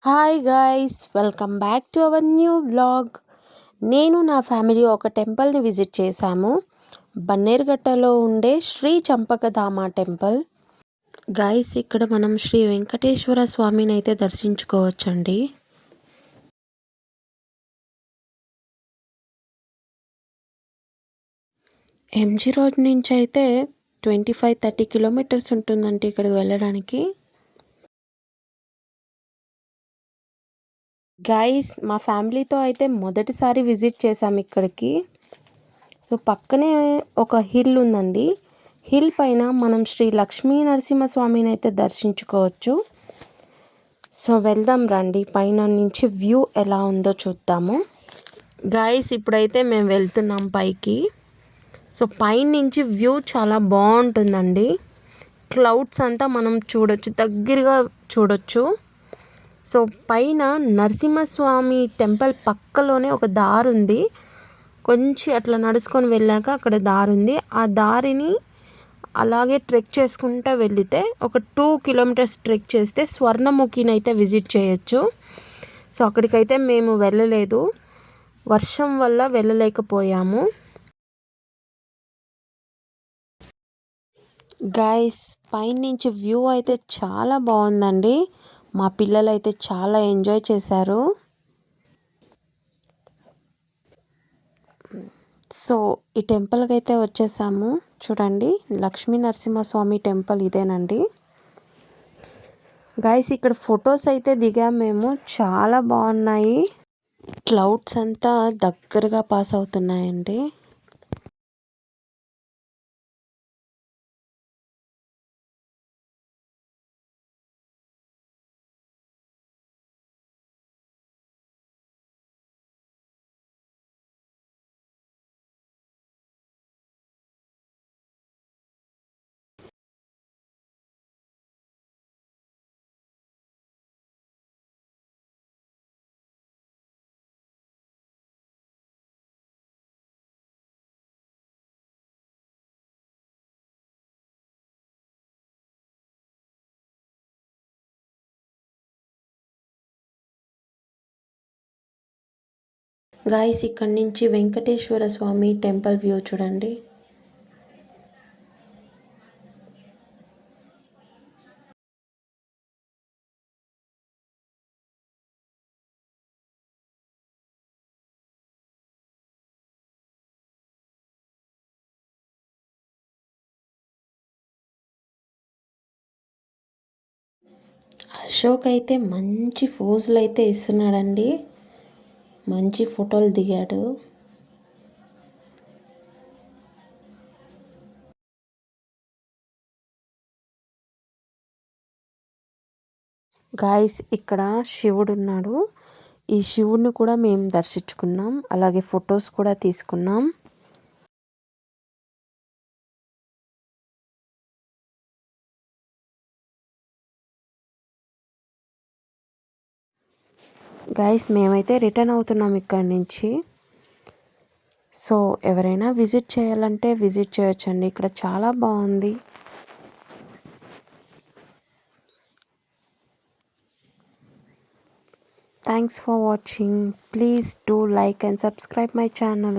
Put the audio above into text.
Hi guys, welcome back to our new vlog. నేను నా family ఒక టెంపుల్ని విజిట్ చేశాము. బన్నేరుగట్టలో ఉండే శ్రీ చంపకధామ టెంపుల్. గైస్, ఇక్కడ మనం శ్రీ వెంకటేశ్వర స్వామిని అయితే దర్శించుకోవచ్చండి. ఎంజీ రోడ్ నుంచి అయితే 25-30 కిలోమీటర్స్ ఉంటుందండి ఇక్కడికి వెళ్ళడానికి. గైస్, మా ఫ్యామిలీతో అయితే మొదటిసారి విజిట్ చేశాము ఇక్కడికి. సో పక్కనే ఒక హిల్ ఉందండి. హిల్ పైన మనం శ్రీ లక్ష్మీ నరసింహస్వామిని అయితే దర్శించుకోవచ్చు. సో వెళ్దాం రండి, పైన నుంచి వ్యూ ఎలా ఉందో చూద్దాము. గైస్, ఇప్పుడైతే మేము వెళ్తున్నాం పైకి. సో పైనుంచి వ్యూ చాలా బాగుంటుందండి. క్లౌడ్స్ అంతా మనం చూడొచ్చు, దగ్గరగా చూడొచ్చు. సో పైన నరసింహస్వామి టెంపుల్ పక్కలోనే ఒక దారి ఉంది. కొంచెం అట్లా నడుచుకొని వెళ్ళాక అక్కడ దారి ఉంది. ఆ దారిని అలాగే ట్రెక్ చేసుకుంటూ వెళితే ఒక 2 కిలోమీటర్స్ ట్రెక్ చేస్తే స్వర్ణముఖిని అయితే విజిట్ చేయొచ్చు. సో అక్కడికైతే మేము వెళ్ళలేదు, వర్షం వల్ల వెళ్ళలేకపోయాము. గైస్, పైనుంచి వ్యూ అయితే చాలా బాగుందండి. మా పిల్లలు అయితే చాలా ఎంజాయ్ చేశారు. సో ఈ టెంపుల్కి అయితే వచ్చేసాము. చూడండి, లక్ష్మీ నరసింహస్వామి టెంపుల్ ఇదేనండి. గైస్, ఇక్కడ ఫొటోస్ అయితే దిగాము మేము, చాలా బాగున్నాయి. క్లౌడ్స్ అంతా దగ్గరగా పాస్ అవుతున్నాయండి. గాయస్, ఇక్కడ నుంచి వెంకటేశ్వర స్వామి టెంపుల్ వ్యూ చూడండి. అశోక్ అయితే మంచి ఫోజులు అయితే ఇస్తున్నాడండి, మంచి ఫోటోలు దిగాడు. గాయస్, ఇక్కడ శివుడు ఉన్నాడు. ఈ శివుడిని కూడా మేము దర్శించుకున్నాం, అలాగే ఫొటోస్ కూడా తీసుకున్నాం. గాయస్, మేమైతే రిటర్న్ అవుతున్నాం ఇక్కడి నుంచి. సో ఎవరైనా విజిట్ చేయాలంటే విజిట్ చేయొచ్చండి, ఇక్కడ చాలా బాగుంది. Thanks for watching. Please do like and subscribe my channel.